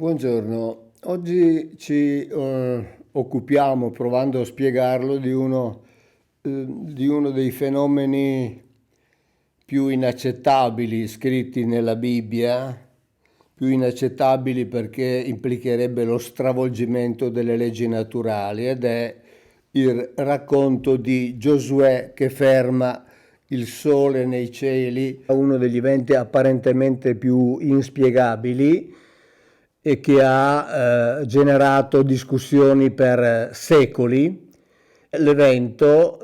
Buongiorno, oggi ci occupiamo, provando a spiegarlo, di uno dei fenomeni più inaccettabili scritti nella Bibbia, più inaccettabili perché implicherebbe lo stravolgimento delle leggi naturali, ed è il racconto di Giosuè che ferma il sole nei cieli, uno degli eventi apparentemente più inspiegabili e che ha generato discussioni per secoli. L'evento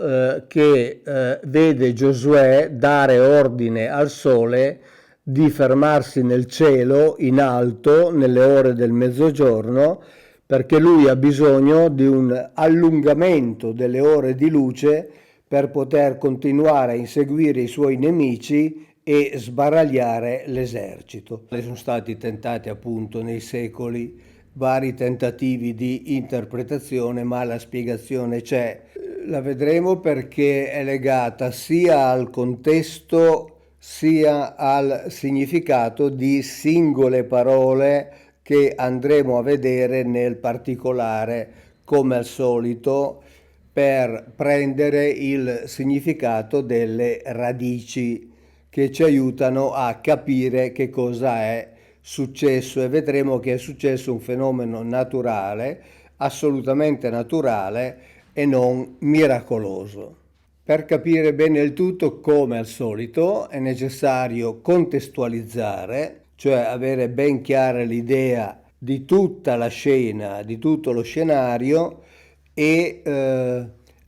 che vede Giosuè dare ordine al sole di fermarsi nel cielo in alto nelle ore del mezzogiorno, perché lui ha bisogno di un allungamento delle ore di luce per poter continuare a inseguire i suoi nemici e sbaragliare l'esercito. Sono stati tentati appunto nei secoli vari tentativi di interpretazione, ma la spiegazione c'è. La vedremo perché è legata sia al contesto sia al significato di singole parole che andremo a vedere nel particolare, come al solito, per prendere il significato delle radici che ci aiutano a capire che cosa è successo, e vedremo che è successo un fenomeno naturale, assolutamente naturale e non miracoloso. Per capire bene il tutto, come al solito, è necessario contestualizzare, cioè avere ben chiara l'idea di tutta la scena, di tutto lo scenario, e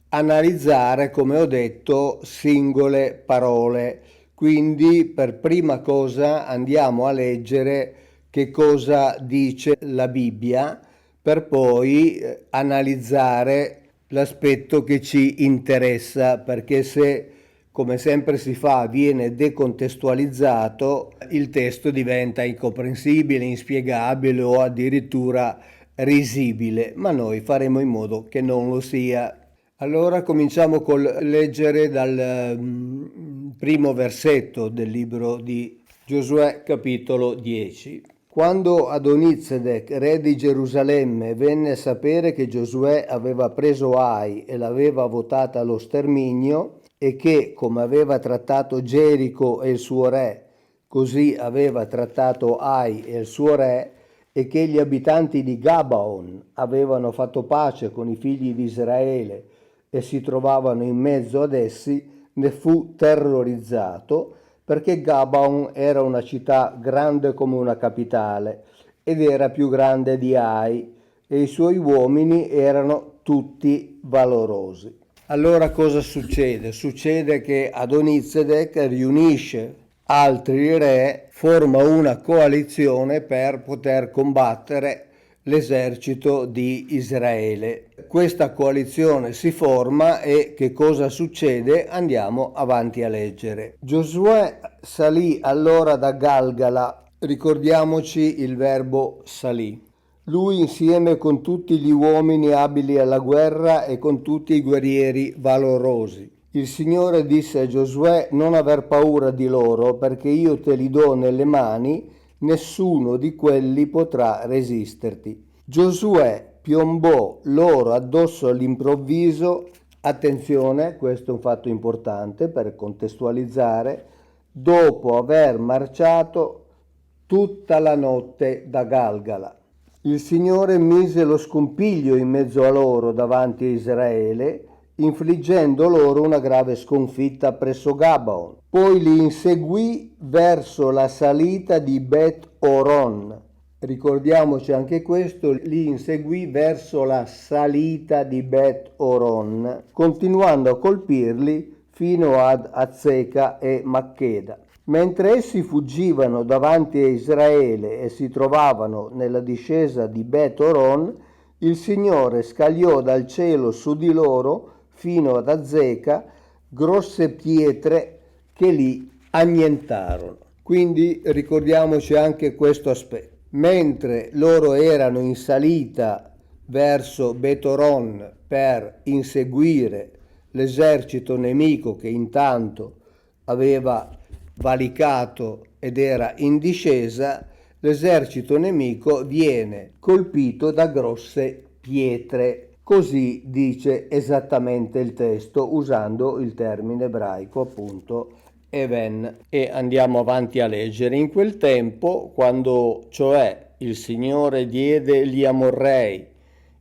analizzare, come ho detto, singole parole. Quindi per prima cosa andiamo a leggere che cosa dice la Bibbia, per poi analizzare l'aspetto che ci interessa, perché se, come sempre si fa, viene decontestualizzato, il testo diventa incomprensibile, inspiegabile o addirittura risibile, ma noi faremo in modo che non lo sia. Allora cominciamo col leggere dal primo versetto del libro di Giosuè, capitolo 10. Quando Adonizedec, re di Gerusalemme, venne a sapere che Giosuè aveva preso Ai e l'aveva votata allo sterminio, e che, come aveva trattato Gerico e il suo re, così aveva trattato Ai e il suo re, e che gli abitanti di Gabaon avevano fatto pace con i figli di Israele e si trovavano in mezzo ad essi, ne fu terrorizzato, perché Gabaon era una città grande come una capitale ed era più grande di Ai, e i suoi uomini erano tutti valorosi. Allora cosa succede? Succede che Adonizedec riunisce altri re, forma una coalizione per poter combattere l'esercito di Israele. Questa coalizione si forma e che cosa succede? Andiamo avanti a leggere. Giosuè salì allora da Galgala, ricordiamoci il verbo salì. Lui insieme con tutti gli uomini abili alla guerra e con tutti i guerrieri valorosi. Il Signore disse a Giosuè: non aver paura di loro, perché io te li do nelle mani, nessuno di quelli potrà resisterti. Giosuè piombò loro addosso all'improvviso. Attenzione, questo è un fatto importante per contestualizzare, dopo aver marciato tutta la notte da Galgala. Il Signore mise lo scompiglio in mezzo a loro davanti a Israele, infliggendo loro una grave sconfitta presso Gabaon. Poi li inseguì verso la salita di Bet Oron. Ricordiamoci anche questo, li inseguì verso la salita di Bet Oron, continuando a colpirli fino ad Azzeca e Maccheda. Mentre essi fuggivano davanti a Israele e si trovavano nella discesa di Bet Oron, il Signore scagliò dal cielo su di loro fino ad Azzeca grosse pietre che li annientarono. Quindi ricordiamoci anche questo aspetto. Mentre loro erano in salita verso Bet Oron per inseguire l'esercito nemico che intanto aveva valicato ed era in discesa, l'esercito nemico viene colpito da grosse pietre. Così dice esattamente il testo, usando il termine ebraico appunto even. E andiamo avanti a leggere. In quel tempo, quando cioè il Signore diede gli Amorrei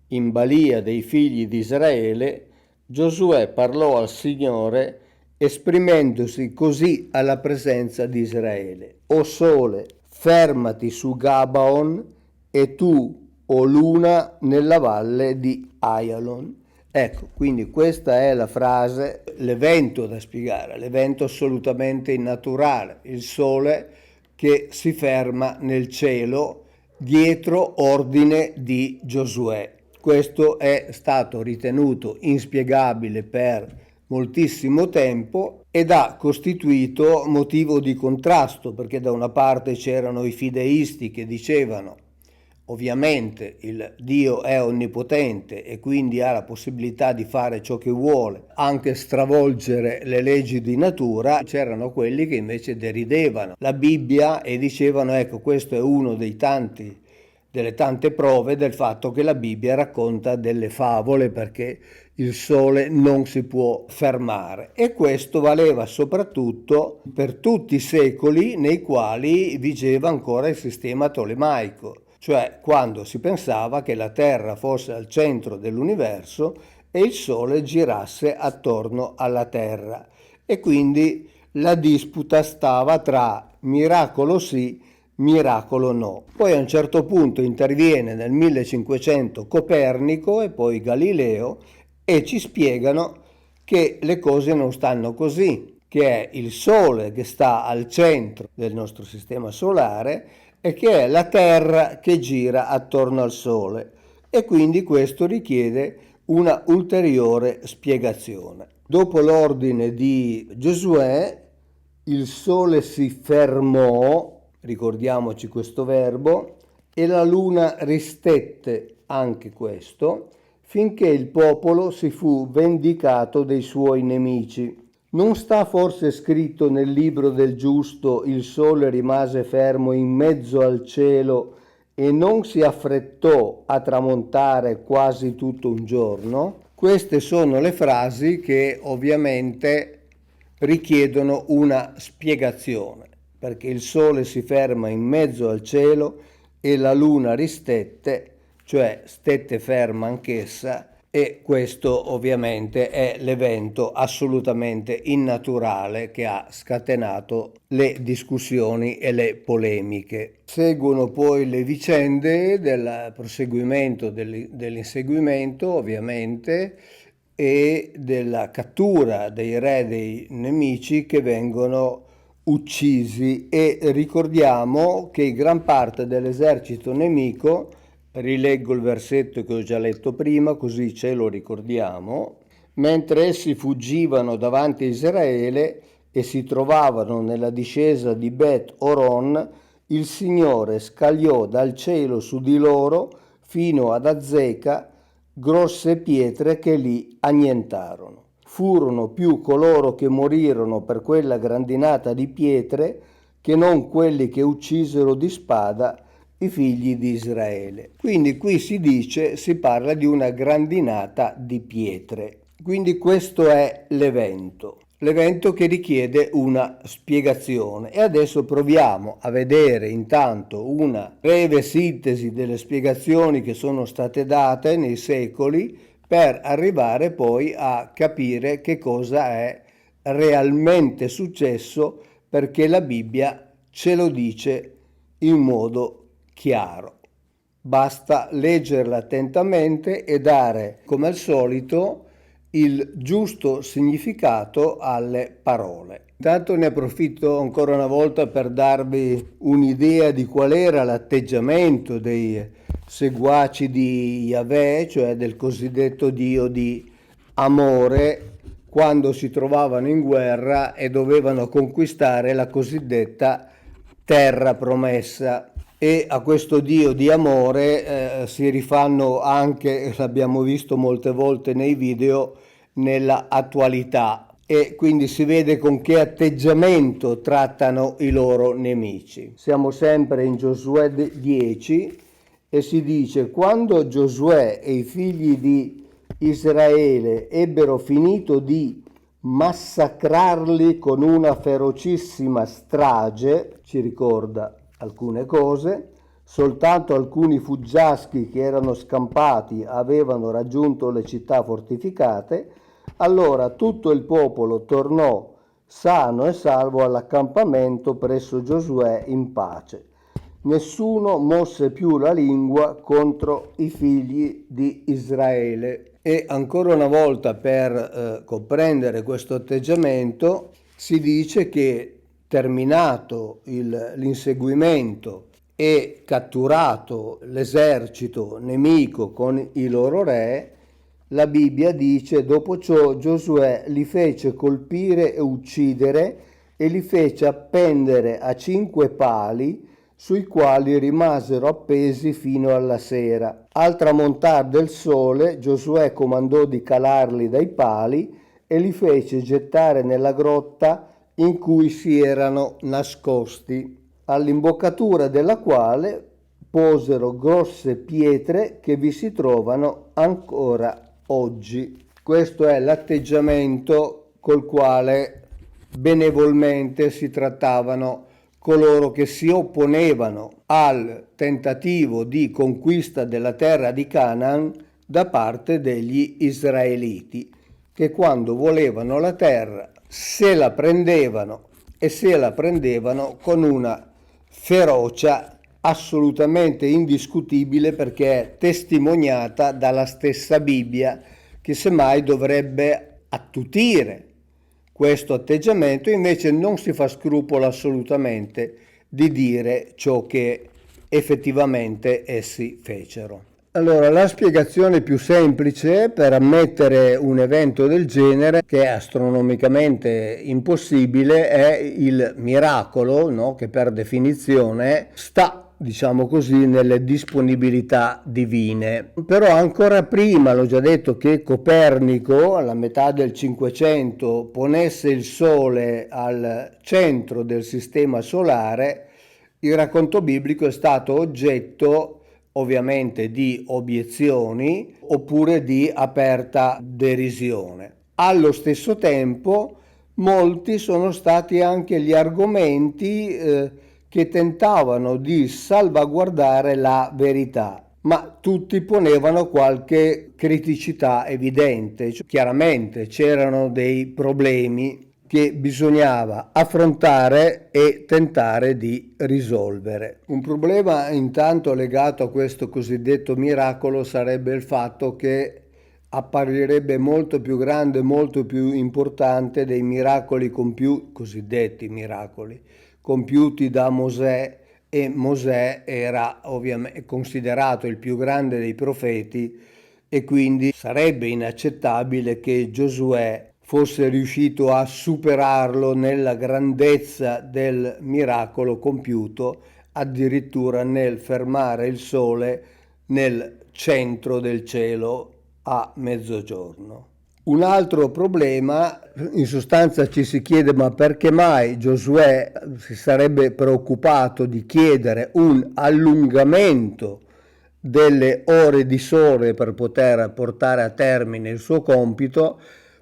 in balia dei figli di Israele, Giosuè parlò al Signore esprimendosi così alla presenza di Israele: O sole, fermati su Gabaon, e tu, o luna, nella valle di Ayalon. Ecco, quindi questa è la frase, l'evento da spiegare, l'evento assolutamente innaturale, il sole che si ferma nel cielo dietro ordine di Giosuè. Questo è stato ritenuto inspiegabile per moltissimo tempo ed ha costituito motivo di contrasto, perché da una parte c'erano i fideisti che dicevano ovviamente il Dio è onnipotente e quindi ha la possibilità di fare ciò che vuole, anche stravolgere le leggi di natura. C'erano quelli che invece deridevano la Bibbia e dicevano: ecco, questo è uno delle tante prove del fatto che la Bibbia racconta delle favole, perché il sole non si può fermare. E questo valeva soprattutto per tutti i secoli nei quali vigeva ancora il sistema tolemaico, cioè quando si pensava che la Terra fosse al centro dell'universo e il Sole girasse attorno alla Terra. E quindi la disputa stava tra miracolo sì, miracolo no. Poi a un certo punto interviene nel 1500 Copernico e poi Galileo e ci spiegano che le cose non stanno così, che è il Sole che sta al centro del nostro sistema solare e che è la Terra che gira attorno al Sole, e quindi questo richiede una ulteriore spiegazione. Dopo l'ordine di Giosuè, il Sole si fermò, ricordiamoci questo verbo, e la luna ristette, anche questo, finché il popolo si fu vendicato dei suoi nemici. Non sta forse scritto nel libro del giusto: il sole rimase fermo in mezzo al cielo e non si affrettò a tramontare quasi tutto un giorno? Queste sono le frasi che ovviamente richiedono una spiegazione, perché il sole si ferma in mezzo al cielo e la luna ristette, cioè stette ferma anch'essa, e questo ovviamente è l'evento assolutamente innaturale che ha scatenato le discussioni e le polemiche. Seguono poi le vicende del proseguimento dell'inseguimento, ovviamente, e della cattura dei re dei nemici che vengono uccisi, e ricordiamo che gran parte dell'esercito nemico, rileggo il versetto che ho già letto prima così ce lo ricordiamo: mentre essi fuggivano davanti a Israele e si trovavano nella discesa di Bet Oron, il Signore scagliò dal cielo su di loro fino ad Azzeca grosse pietre che li annientarono. Furono più coloro che morirono per quella grandinata di pietre che non quelli che uccisero di spada i figli di Israele. Quindi qui si parla di una grandinata di pietre. Quindi questo è l'evento che richiede una spiegazione, e adesso proviamo a vedere intanto una breve sintesi delle spiegazioni che sono state date nei secoli, per arrivare poi a capire che cosa è realmente successo, perché la Bibbia ce lo dice in modo chiaro. Basta leggerla attentamente e dare, come al solito, il giusto significato alle parole. Intanto ne approfitto ancora una volta per darvi un'idea di qual era l'atteggiamento dei seguaci di Yahweh, cioè del cosiddetto Dio di amore, quando si trovavano in guerra e dovevano conquistare la cosiddetta terra promessa. E a questo Dio di amore si rifanno anche, l'abbiamo visto molte volte nei video, nella attualità. e quindi si vede con che atteggiamento trattano i loro nemici. Siamo sempre in Giosuè 10 e si dice: quando Giosuè e i figli di Israele ebbero finito di massacrarli con una ferocissima strage, ci ricorda alcune cose, soltanto alcuni fuggiaschi che erano scampati avevano raggiunto le città fortificate, allora tutto il popolo tornò sano e salvo all'accampamento presso Giosuè in pace. Nessuno mosse più la lingua contro i figli di Israele. E ancora una volta, per comprendere questo atteggiamento, si dice che terminato l'inseguimento e catturato l'esercito nemico con i loro re, la Bibbia dice: dopo ciò Giosuè li fece colpire e uccidere e li fece appendere a 5 pali, sui quali rimasero appesi fino alla sera. Al tramontar del sole Giosuè comandò di calarli dai pali e li fece gettare nella grotta in cui si erano nascosti, all'imboccatura della quale posero grosse pietre che vi si trovano ancora oggi. Questo è l'atteggiamento col quale benevolmente si trattavano coloro che si opponevano al tentativo di conquista della terra di Canaan da parte degli israeliti, che quando volevano la terra se la prendevano, e se la prendevano con una ferocia assolutamente indiscutibile, perché è testimoniata dalla stessa Bibbia, che semmai dovrebbe attutire questo atteggiamento. Invece non si fa scrupolo assolutamente di dire ciò che effettivamente essi fecero. Allora, la spiegazione più semplice per ammettere un evento del genere, che è astronomicamente impossibile, è il miracolo, no? Che per definizione sta, diciamo così, nelle disponibilità divine. Però ancora prima, l'ho già detto, che Copernico, alla metà del Cinquecento, ponesse il Sole al centro del sistema solare, il racconto biblico è stato oggetto ovviamente di obiezioni oppure di aperta derisione. Allo stesso tempo, molti sono stati anche gli argomenti che tentavano di salvaguardare la verità, ma tutti ponevano qualche criticità evidente. Chiaramente c'erano dei problemi che bisognava affrontare e tentare di risolvere. Un problema intanto legato a questo cosiddetto miracolo sarebbe il fatto che apparirebbe molto più grande, molto più importante dei miracoli cosiddetti miracoli, compiuti da Mosè, e Mosè era ovviamente considerato il più grande dei profeti, e quindi sarebbe inaccettabile che Giosuè fosse riuscito a superarlo nella grandezza del miracolo compiuto, addirittura nel fermare il sole nel centro del cielo a mezzogiorno. Un altro problema, in sostanza ci si chiede: ma perché mai Giosuè si sarebbe preoccupato di chiedere un allungamento delle ore di sole per poter portare a termine il suo compito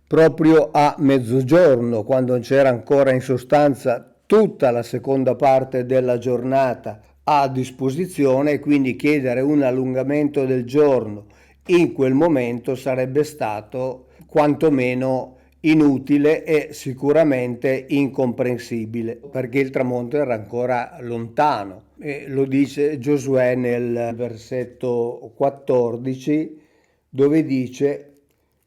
proprio a mezzogiorno, quando c'era ancora in sostanza tutta la seconda parte della giornata a disposizione, e quindi chiedere un allungamento del giorno in quel momento sarebbe stato quantomeno inutile e sicuramente incomprensibile, perché il tramonto era ancora lontano. E lo dice Giosuè nel versetto 14, dove dice: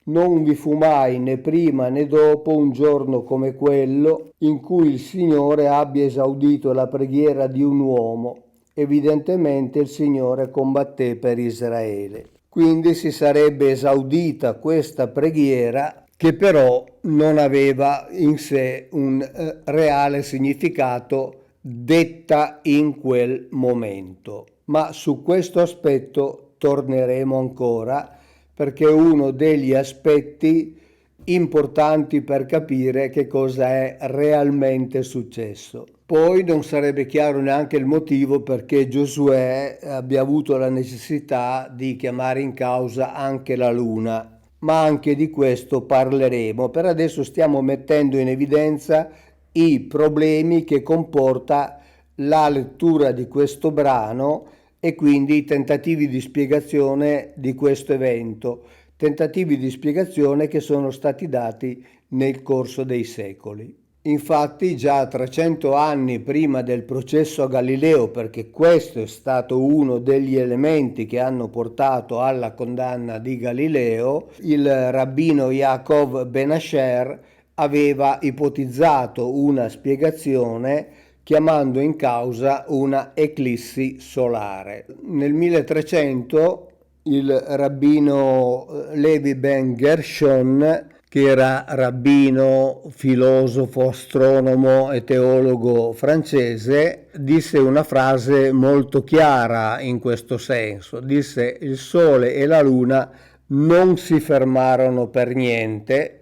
non vi fu mai né prima né dopo un giorno come quello in cui il Signore abbia esaudito la preghiera di un uomo. Evidentemente il Signore combatté per Israele. Quindi si sarebbe esaudita questa preghiera, che però non aveva in sé un reale significato detta in quel momento. Ma su questo aspetto torneremo ancora, perché è uno degli aspetti importanti per capire che cosa è realmente successo. Poi non sarebbe chiaro neanche il motivo perché Giosuè abbia avuto la necessità di chiamare in causa anche la luna, ma anche di questo parleremo. Per adesso stiamo mettendo in evidenza i problemi che comporta la lettura di questo brano e quindi i tentativi di spiegazione di questo evento, tentativi di spiegazione che sono stati dati nel corso dei secoli. Infatti già 300 anni prima del processo a Galileo, perché questo è stato uno degli elementi che hanno portato alla condanna di Galileo, il rabbino Yaakov Ben Asher aveva ipotizzato una spiegazione chiamando in causa una eclissi solare. Nel 1300 il rabbino Levi Ben Gershon, che era rabbino, filosofo, astronomo e teologo francese, disse una frase molto chiara in questo senso. Disse: il sole e la luna non si fermarono per niente,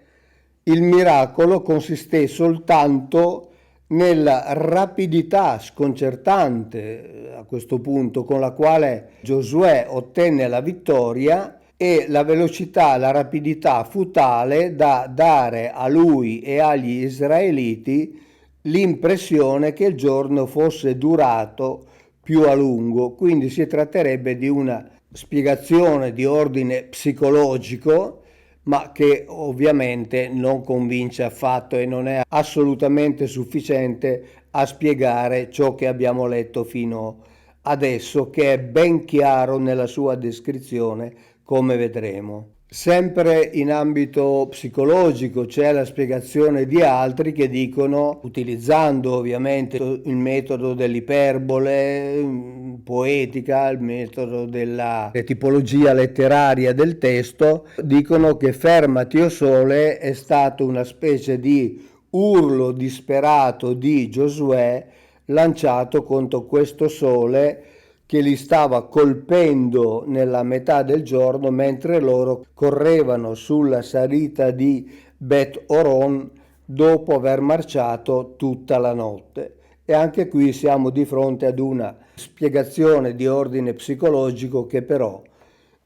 il miracolo consisté soltanto nella rapidità sconcertante a questo punto con la quale Giosuè ottenne la vittoria, e la velocità, la rapidità fu tale da dare a lui e agli israeliti l'impressione che il giorno fosse durato più a lungo. Quindi si tratterebbe di una spiegazione di ordine psicologico, ma che ovviamente non convince affatto e non è assolutamente sufficiente a spiegare ciò che abbiamo letto fino adesso, che è ben chiaro nella sua descrizione, come vedremo. Sempre in ambito psicologico c'è la spiegazione di altri che dicono, utilizzando ovviamente il metodo dell'iperbole poetica, il metodo della tipologia letteraria del testo, dicono che fermati o sole è stato una specie di urlo disperato di Giosuè lanciato contro questo sole che li stava colpendo nella metà del giorno mentre loro correvano sulla salita di Bet Oron dopo aver marciato tutta la notte. E anche qui siamo di fronte ad una spiegazione di ordine psicologico che però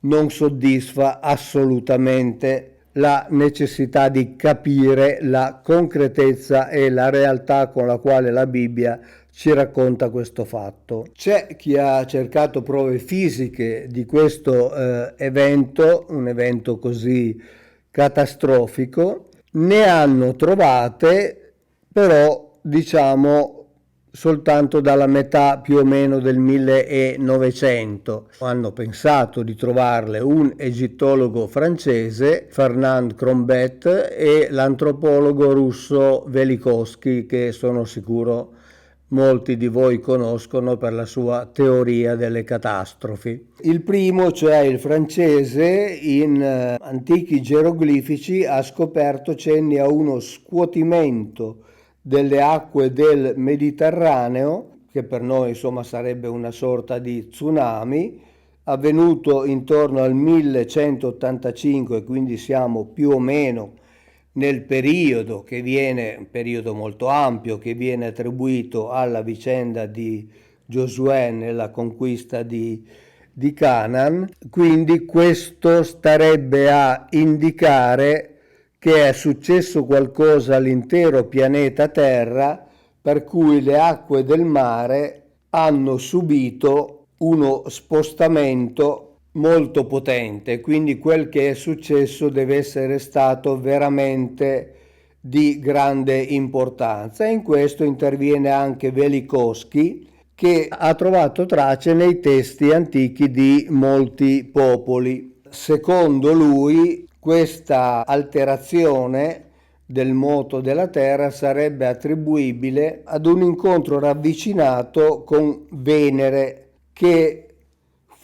non soddisfa assolutamente la necessità di capire la concretezza e la realtà con la quale la Bibbia ci racconta questo fatto. C'è chi ha cercato prove fisiche di questo evento, un evento così catastrofico, ne hanno trovate però diciamo soltanto dalla metà più o meno del 1900. Hanno pensato di trovarle un egittologo francese, Fernand Crombet, e l'antropologo russo Velikovsky, che sono sicuro molti di voi conoscono per la sua teoria delle catastrofi. Il primo, cioè il francese, in antichi geroglifici ha scoperto cenni a uno scuotimento delle acque del Mediterraneo, che per noi insomma sarebbe una sorta di tsunami, avvenuto intorno al 1185, quindi siamo più o meno nel periodo che viene, un periodo molto ampio, che viene attribuito alla vicenda di Giosuè nella conquista di Canaan. Quindi questo starebbe a indicare che è successo qualcosa all'intero pianeta Terra per cui le acque del mare hanno subito uno spostamento molto potente, quindi quel che è successo deve essere stato veramente di grande importanza. E in questo interviene anche Velikovsky, che ha trovato tracce nei testi antichi di molti popoli. Secondo lui, questa alterazione del moto della Terra sarebbe attribuibile ad un incontro ravvicinato con Venere, che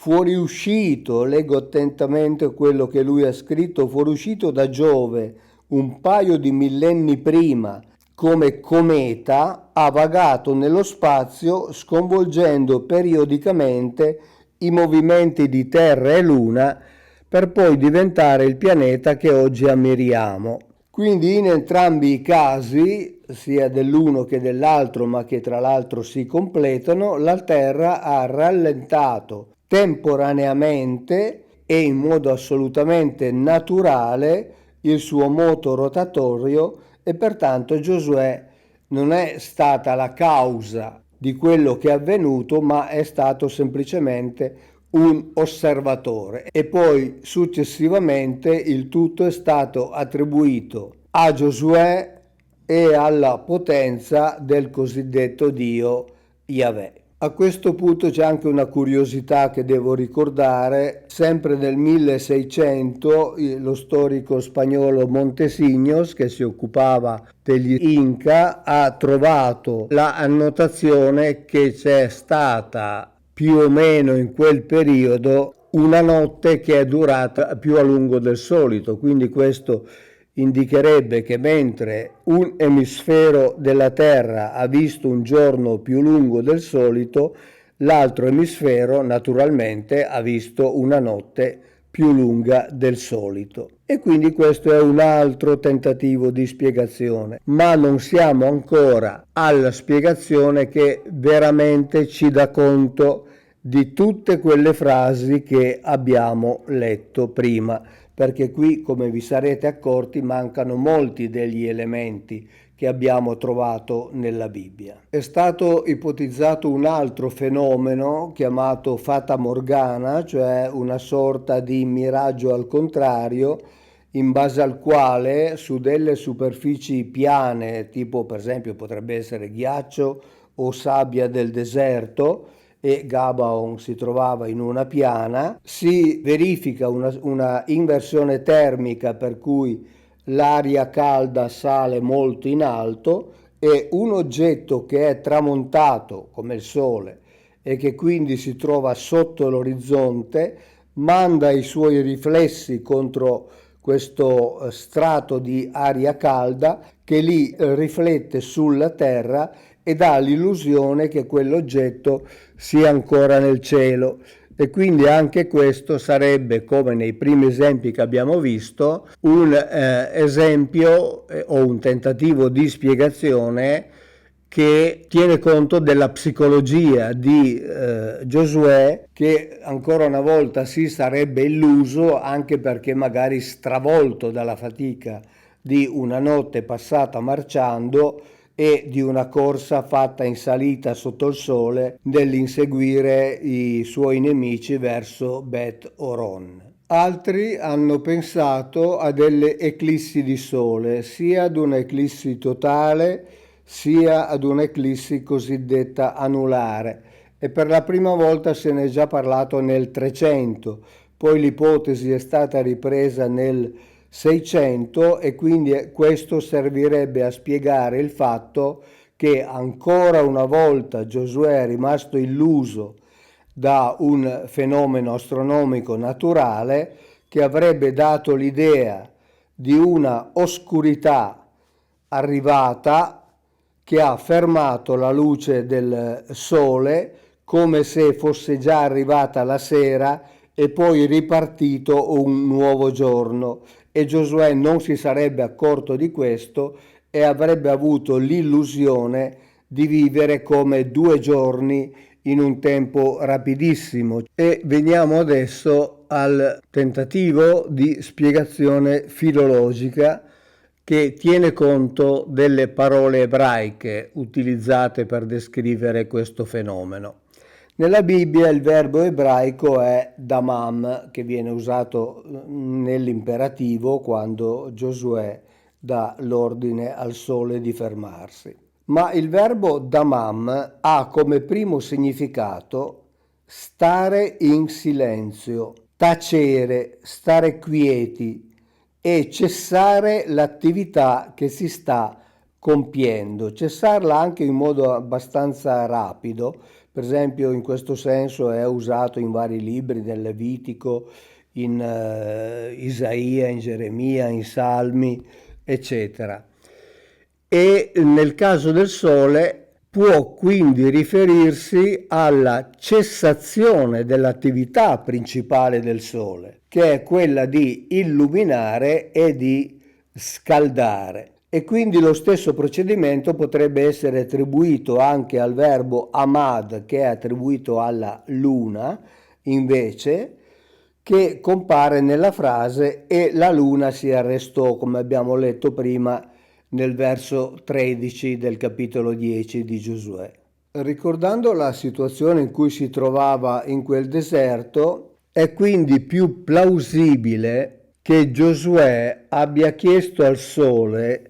fuoriuscito, leggo attentamente quello che lui ha scritto, fuoriuscito da Giove un paio di millenni prima come cometa, ha vagato nello spazio sconvolgendo periodicamente i movimenti di Terra e Luna per poi diventare il pianeta che oggi ammiriamo. Quindi in entrambi i casi, sia dell'uno che dell'altro, ma che tra l'altro si completano, la Terra ha rallentato temporaneamente e in modo assolutamente naturale il suo moto rotatorio e pertanto Giosuè non è stata la causa di quello che è avvenuto, ma è stato semplicemente un osservatore. E poi successivamente il tutto è stato attribuito a Giosuè e alla potenza del cosiddetto Dio Yahweh. A questo punto c'è anche una curiosità che devo ricordare. Sempre nel 1600 lo storico spagnolo Montesinos, che si occupava degli Inca, ha trovato la annotazione che c'è stata più o meno in quel periodo una notte che è durata più a lungo del solito, quindi questo indicherebbe che mentre un emisfero della Terra ha visto un giorno più lungo del solito, l'altro emisfero naturalmente ha visto una notte più lunga del solito. E quindi questo è un altro tentativo di spiegazione, ma non siamo ancora alla spiegazione che veramente ci dà conto di tutte quelle frasi che abbiamo letto prima, perché qui, come vi sarete accorti, mancano molti degli elementi che abbiamo trovato nella Bibbia. È stato ipotizzato un altro fenomeno chiamato Fata Morgana, cioè una sorta di miraggio al contrario, in base al quale su delle superfici piane, tipo per esempio potrebbe essere ghiaccio o sabbia del deserto, e Gabaon si trovava in una piana, si verifica una inversione termica per cui l'aria calda sale molto in alto e un oggetto che è tramontato come il Sole e che quindi si trova sotto l'orizzonte manda i suoi riflessi contro questo strato di aria calda che li riflette sulla Terra e dà l'illusione che quell'oggetto sia ancora nel cielo. E quindi anche questo sarebbe, come nei primi esempi che abbiamo visto, un esempio o un tentativo di spiegazione che tiene conto della psicologia di Giosuè, che ancora una volta si sarebbe illuso anche perché magari stravolto dalla fatica di una notte passata marciando e di una corsa fatta in salita sotto il sole nell'inseguire i suoi nemici verso Bet Oron. Altri hanno pensato a delle eclissi di sole, sia ad un'eclissi totale sia ad un'eclissi cosiddetta anulare, e per la prima volta se ne è già parlato nel 300, poi l'ipotesi è stata ripresa nel 600 e quindi questo servirebbe a spiegare il fatto che ancora una volta Giosuè è rimasto illuso da un fenomeno astronomico naturale che avrebbe dato l'idea di una oscurità arrivata che ha fermato la luce del sole come se fosse già arrivata la sera e poi ripartito un nuovo giorno, e Giosuè non si sarebbe accorto di questo e avrebbe avuto l'illusione di vivere come 2 giorni in un tempo rapidissimo. E veniamo adesso al tentativo di spiegazione filologica che tiene conto delle parole ebraiche utilizzate per descrivere questo fenomeno. Nella Bibbia il verbo ebraico è damam, che viene usato nell'imperativo quando Giosuè dà l'ordine al sole di fermarsi. Ma il verbo damam ha come primo significato stare in silenzio, tacere, stare quieti e cessare l'attività che si sta compiendo, cessarla anche in modo abbastanza rapido. Per esempio in questo senso è usato in vari libri del Levitico, in Isaia, in Geremia, in Salmi, eccetera. E nel caso del sole può quindi riferirsi alla cessazione dell'attività principale del sole, che è quella di illuminare e di scaldare. E quindi lo stesso procedimento potrebbe essere attribuito anche al verbo amad, che è attribuito alla luna, invece, che compare nella frase e la luna si arrestò, come abbiamo letto prima nel verso 13 del capitolo 10 di Giosuè. Ricordando la situazione in cui si trovava in quel deserto, è quindi più plausibile che Giosuè abbia chiesto al sole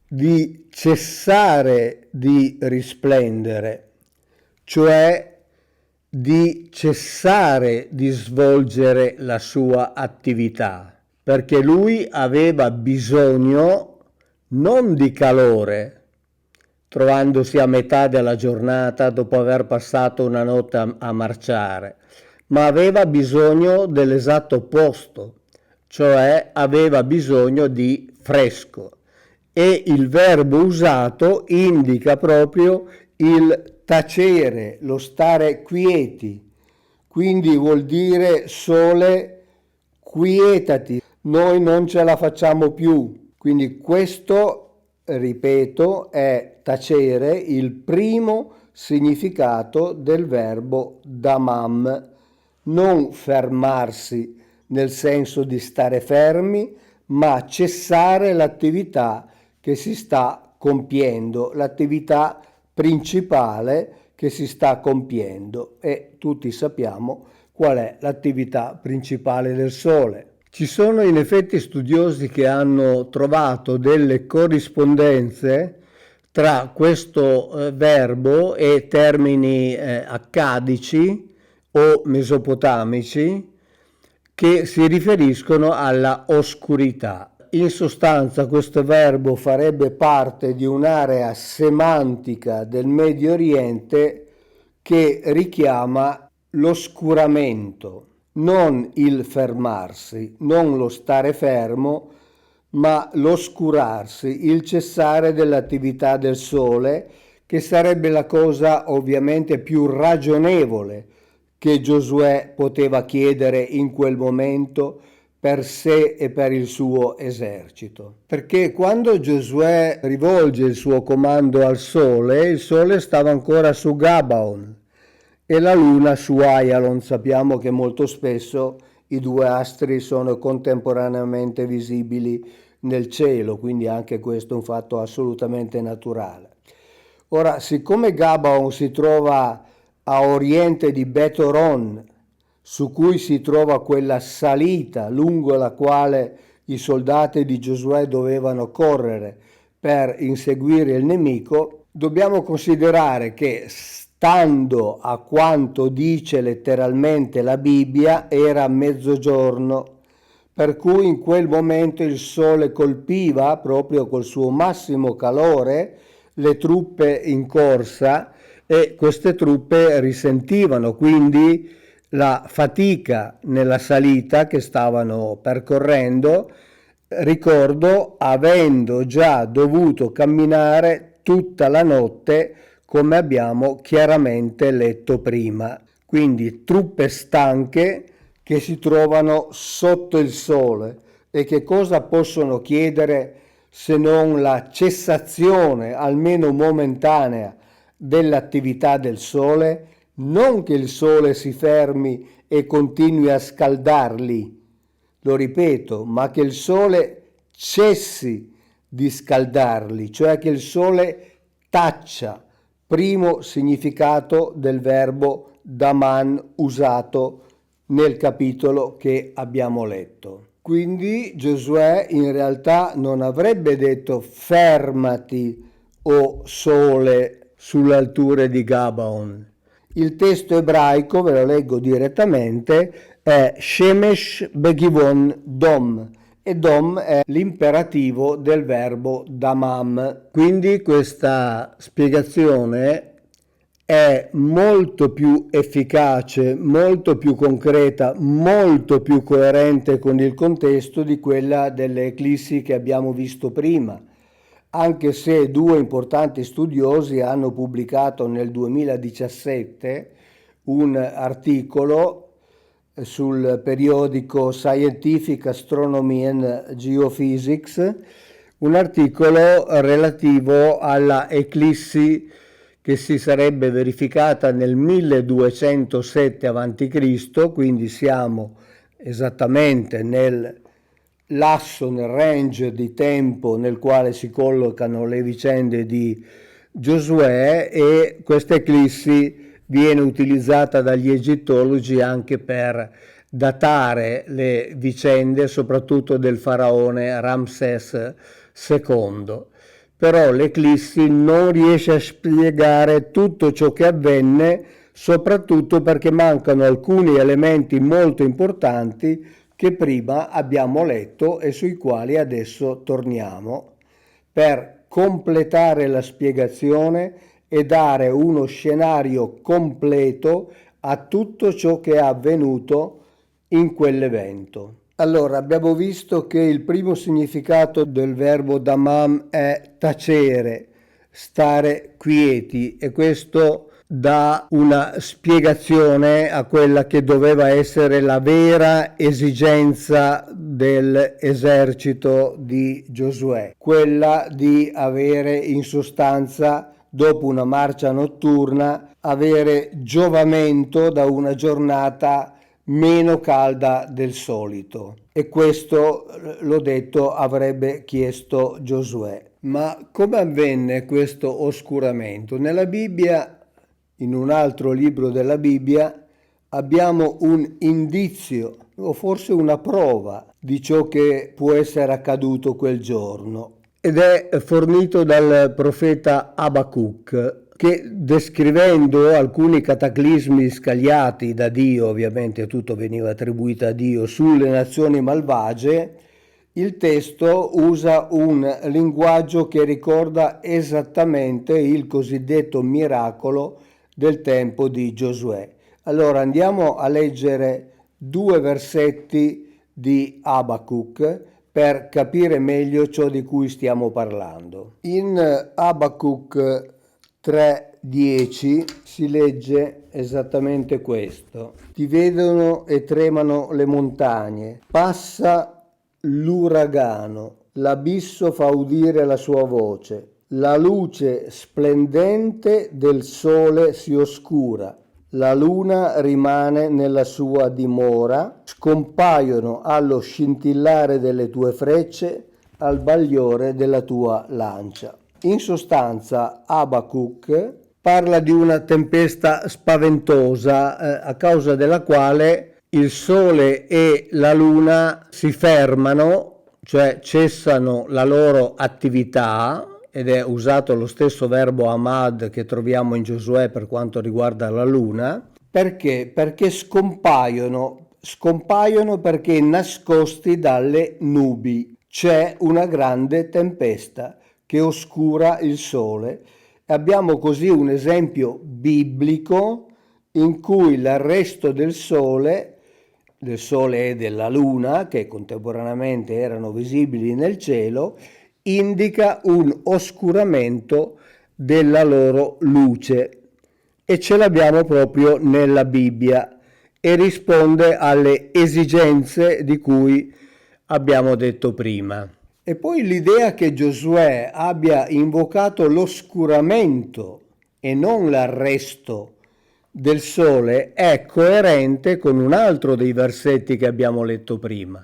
di cessare di risplendere, cioè di cessare di svolgere la sua attività, perché lui aveva bisogno non di calore, trovandosi a metà della giornata dopo aver passato una notte a marciare, ma aveva bisogno dell'esatto opposto, cioè aveva bisogno di fresco. E il verbo usato indica proprio il tacere, lo stare quieti, quindi vuol dire sole, quietati, noi non ce la facciamo più. Quindi questo, ripeto, è tacere, il primo significato del verbo damam, non fermarsi nel senso di stare fermi, ma cessare l'attività che si sta compiendo, l'attività principale che si sta compiendo, e tutti sappiamo qual è l'attività principale del Sole. Ci sono in effetti studiosi che hanno trovato delle corrispondenze tra questo verbo e termini accadici o mesopotamici che si riferiscono alla oscurità. In sostanza questo verbo farebbe parte di un'area semantica del Medio Oriente che richiama l'oscuramento, non il fermarsi, non lo stare fermo, ma l'oscurarsi, il cessare dell'attività del sole, che sarebbe la cosa ovviamente più ragionevole che Giosuè poteva chiedere in quel momento per sé e per il suo esercito. Perché quando Giosuè rivolge il suo comando al sole, il sole stava ancora su Gabaon e la luna su Ayalon. Sappiamo che molto spesso i due astri sono contemporaneamente visibili nel cielo, quindi anche questo è un fatto assolutamente naturale. Ora, siccome Gabaon si trova a oriente di Bet-Horon, su cui si trova quella salita lungo la quale i soldati di Giosuè dovevano correre per inseguire il nemico, dobbiamo considerare che, stando a quanto dice letteralmente la Bibbia, era mezzogiorno, per cui in quel momento il sole colpiva proprio col suo massimo calore le truppe in corsa, e queste truppe risentivano quindi la fatica nella salita che stavano percorrendo, ricordo, avendo già dovuto camminare tutta la notte, come abbiamo chiaramente letto prima. Quindi truppe stanche che si trovano sotto il sole, e che cosa possono chiedere se non la cessazione, almeno momentanea, dell'attività del sole? Non che il sole si fermi e continui a scaldarli, lo ripeto, ma che il sole cessi di scaldarli, cioè che il sole taccia, primo significato del verbo daman usato nel capitolo che abbiamo letto. Quindi Giosuè in realtà non avrebbe detto fermati, o sole, sulle alture di Gabaon. Il testo ebraico, ve lo leggo direttamente, è Shemesh Begivon Dom, e Dom è l'imperativo del verbo damam. Quindi questa spiegazione è molto più efficace, molto più concreta, molto più coerente con il contesto di quella delle eclissi che abbiamo visto prima, anche se due importanti studiosi hanno pubblicato nel 2017 un articolo sul periodico Scientific Astronomy and Geophysics un articolo relativo alla eclissi che si sarebbe verificata nel 1207 a.C., quindi siamo esattamente nel lasso, nel range di tempo nel quale si collocano le vicende di Giosuè, e questa eclissi viene utilizzata dagli egittologi anche per datare le vicende, soprattutto del faraone Ramses II. Però l'eclissi non riesce a spiegare tutto ciò che avvenne, soprattutto perché mancano alcuni elementi molto importanti che prima abbiamo letto e sui quali adesso torniamo per completare la spiegazione e dare uno scenario completo a tutto ciò che è avvenuto in quell'evento. Allora, abbiamo visto che il primo significato del verbo damam è tacere, stare quieti, e questo dà una spiegazione a quella che doveva essere la vera esigenza dell'esercito di Giosuè, quella di avere in sostanza, dopo una marcia notturna, avere giovamento da una giornata meno calda del solito. E questo, l'ho detto, avrebbe chiesto Giosuè. Ma come avvenne questo oscuramento? Nella Bibbia, in un altro libro della Bibbia, abbiamo un indizio o forse una prova di ciò che può essere accaduto quel giorno, ed è fornito dal profeta Abacuc, che, descrivendo alcuni cataclismi scagliati da Dio, ovviamente tutto veniva attribuito a Dio, sulle nazioni malvagie, il testo usa un linguaggio che ricorda esattamente il cosiddetto miracolo del tempo di Giosuè. Allora andiamo a leggere 2 versetti di Abacuc per capire meglio ciò di cui stiamo parlando. In Abacuc 3:10 si legge esattamente questo: ti vedono e tremano le montagne, passa l'uragano, l'abisso fa udire la sua voce, la luce splendente del sole si oscura, la luna rimane nella sua dimora, scompaiono allo scintillare delle tue frecce, al bagliore della tua lancia. In sostanza Abacuc parla di una tempesta spaventosa a causa della quale il sole e la luna si fermano, cioè cessano la loro attività, ed è usato lo stesso verbo amad che troviamo in Giosuè per quanto riguarda la luna. Perché? Perché scompaiono perché nascosti dalle nubi. C'è una grande tempesta che oscura il sole. Abbiamo così un esempio biblico in cui l'arresto del sole e della luna, che contemporaneamente erano visibili nel cielo, indica un oscuramento della loro luce, e ce l'abbiamo proprio nella Bibbia e risponde alle esigenze di cui abbiamo detto prima. E poi l'idea che Giosuè abbia invocato l'oscuramento e non l'arresto del sole è coerente con un altro dei versetti che abbiamo letto prima,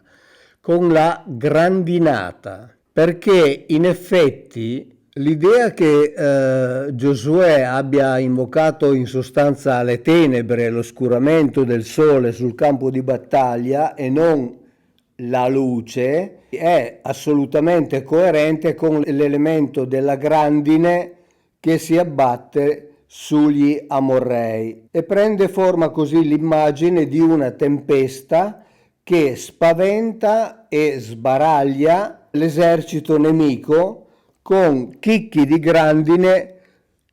con la grandinata, perché in effetti l'idea che Giosuè abbia invocato in sostanza le tenebre, l'oscuramento del sole sul campo di battaglia e non la luce, è assolutamente coerente con l'elemento della grandine che si abbatte sugli Amorrei, e prende forma così l'immagine di una tempesta che spaventa e sbaraglia l'esercito nemico con chicchi di grandine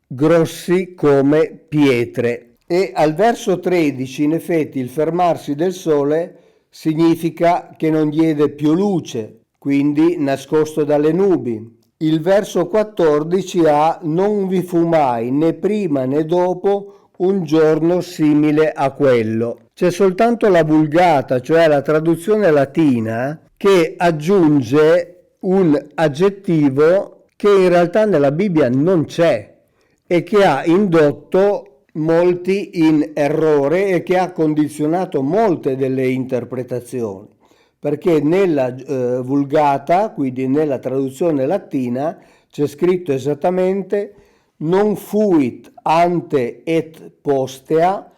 grossi come pietre. E al verso 13, in effetti, il fermarsi del sole significa che non diede più luce, quindi nascosto dalle nubi. Il verso 14 ha: non vi fu mai né prima né dopo un giorno simile a quello. C'è soltanto la Vulgata, cioè la traduzione latina, che aggiunge un aggettivo che in realtà nella Bibbia non c'è e che ha indotto molti in errore e che ha condizionato molte delle interpretazioni, perché nella Vulgata, quindi nella traduzione latina, c'è scritto esattamente non fuit ante et postea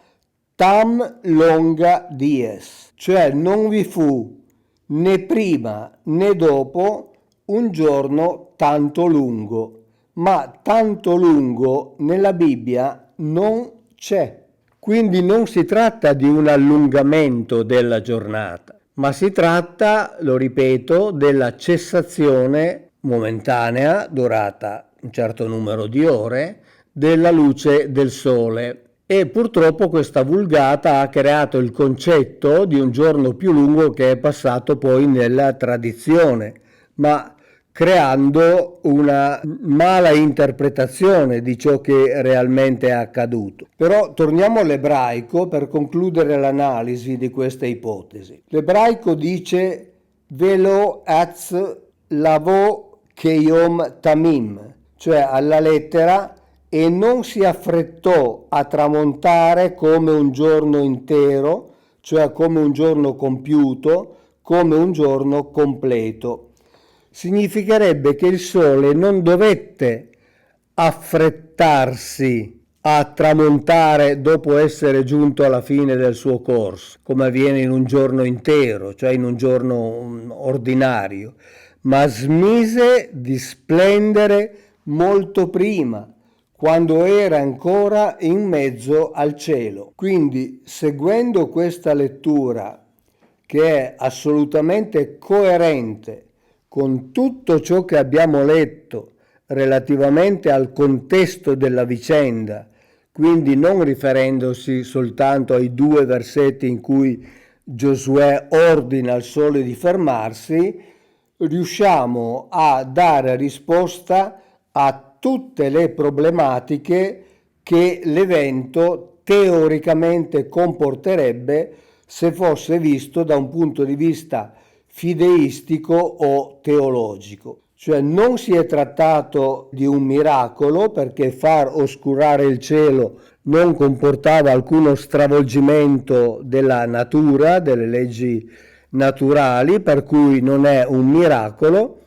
tam longa dies, cioè non vi fu né prima né dopo un giorno tanto lungo, ma tanto lungo nella Bibbia non c'è. Quindi non si tratta di un allungamento della giornata, ma si tratta, lo ripeto, della cessazione momentanea, durata un certo numero di ore, della luce del sole. E purtroppo questa vulgata ha creato il concetto di un giorno più lungo che è passato poi nella tradizione, ma creando una mala interpretazione di ciò che realmente è accaduto. Però torniamo all'ebraico per concludere l'analisi di questa ipotesi. L'ebraico dice velo az lavo keyom tamim, cioè alla lettera, e non si affrettò a tramontare come un giorno intero, cioè come un giorno compiuto, come un giorno completo. Significherebbe che il sole non dovette affrettarsi a tramontare dopo essere giunto alla fine del suo corso, come avviene in un giorno intero, cioè in un giorno ordinario, ma smise di splendere molto prima, quando era ancora in mezzo al cielo. Quindi, seguendo questa lettura, che è assolutamente coerente con tutto ciò che abbiamo letto relativamente al contesto della vicenda, quindi non riferendosi soltanto ai 2 versetti in cui Giosuè ordina al sole di fermarsi, riusciamo a dare risposta a tutte le problematiche che l'evento teoricamente comporterebbe se fosse visto da un punto di vista fideistico o teologico. Cioè non si è trattato di un miracolo, perché far oscurare il cielo non comportava alcuno stravolgimento della natura, delle leggi naturali, per cui non è un miracolo,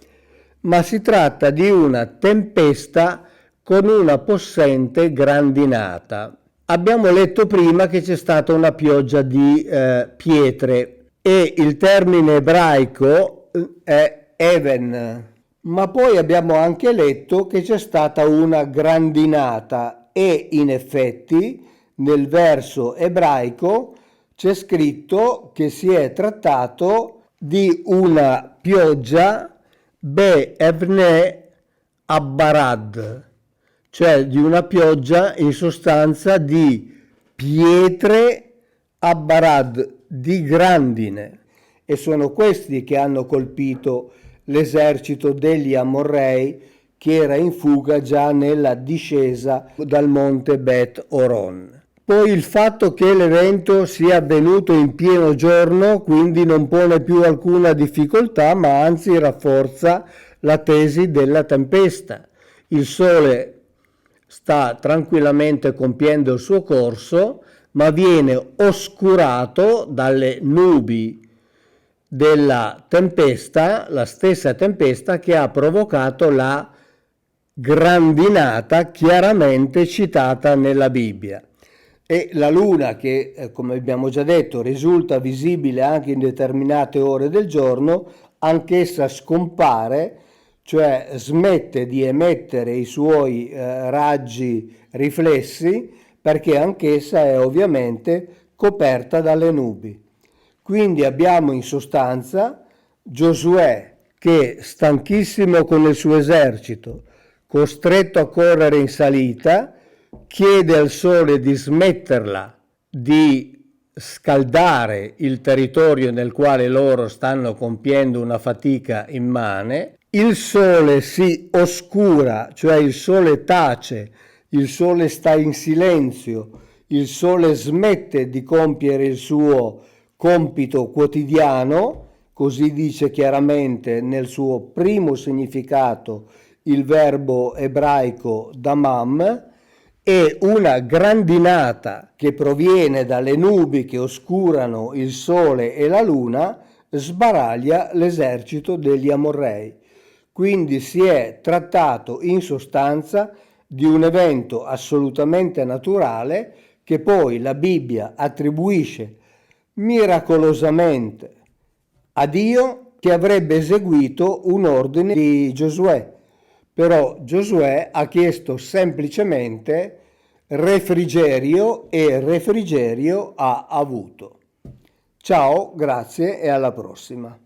ma si tratta di una tempesta con una possente grandinata. Abbiamo letto prima che c'è stata una pioggia di pietre e il termine ebraico è even, ma poi abbiamo anche letto che c'è stata una grandinata e in effetti nel verso ebraico c'è scritto che si è trattato di una pioggia Be'evne Abbarad, cioè di una pioggia in sostanza di pietre Abbarad, di grandine, e sono questi che hanno colpito l'esercito degli Amorrei che era in fuga già nella discesa dal monte Bet Oron. Poi il fatto che l'evento sia avvenuto in pieno giorno quindi non pone più alcuna difficoltà, ma anzi rafforza la tesi della tempesta. Il sole sta tranquillamente compiendo il suo corso, ma viene oscurato dalle nubi della tempesta, la stessa tempesta che ha provocato la grandinata chiaramente citata nella Bibbia. E la luna, che come abbiamo già detto risulta visibile anche in determinate ore del giorno, anch'essa scompare, cioè smette di emettere i suoi raggi riflessi, perché anch'essa è ovviamente coperta dalle nubi. Quindi abbiamo in sostanza Giosuè che, stanchissimo con il suo esercito, costretto a correre in salita, chiede al sole di smetterla di scaldare il territorio nel quale loro stanno compiendo una fatica immane. Il sole si oscura, cioè il sole tace, il sole sta in silenzio, il sole smette di compiere il suo compito quotidiano, così dice chiaramente nel suo primo significato il verbo ebraico damam, e una grandinata che proviene dalle nubi che oscurano il sole e la luna sbaraglia l'esercito degli Amorrei. Quindi si è trattato in sostanza di un evento assolutamente naturale che poi la Bibbia attribuisce miracolosamente a Dio, che avrebbe eseguito un ordine di Giosuè. Però Giosuè ha chiesto semplicemente refrigerio e refrigerio ha avuto. Ciao, grazie e alla prossima.